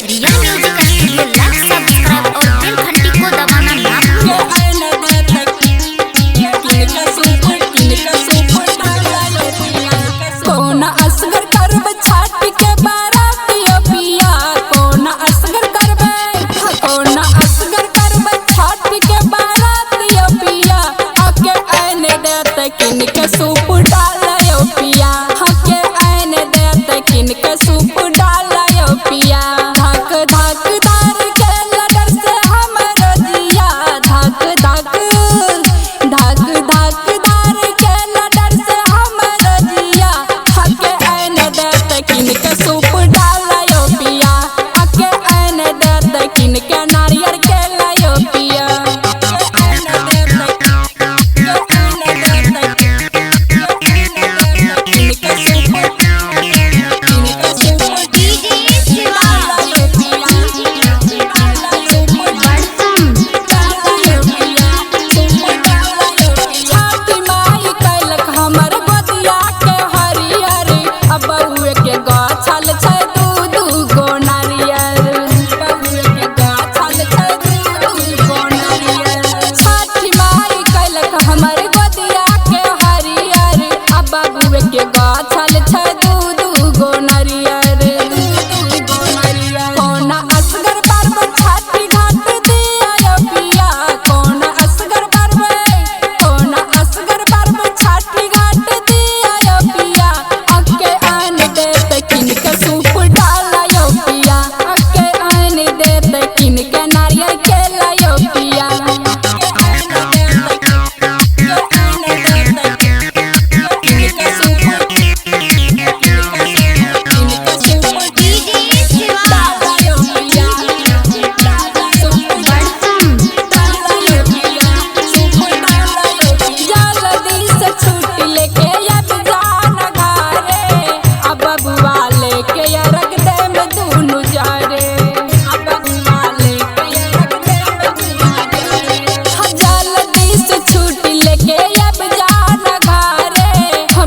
रिया music studio लाइक subscribe और बेल घंटी को दबाना ना भूलें। कौन असगर करब छठ के बारातियो पिया, कौन असगर करबे, कौन असगर करब छठ के बारातियो पिया। हके आने देते किन के सूप डालयो पिया, हके आने देते किन के सूप डालयो पिया। धक धक दार के लडर से हमरो जिया, धक धक धक धक दार के लडर से हमरो जिया। हके आने देते किन के सूप डालयो पिया, हके आने देते किन के नारियल के लायो पिया।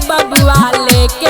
बबुआ लेके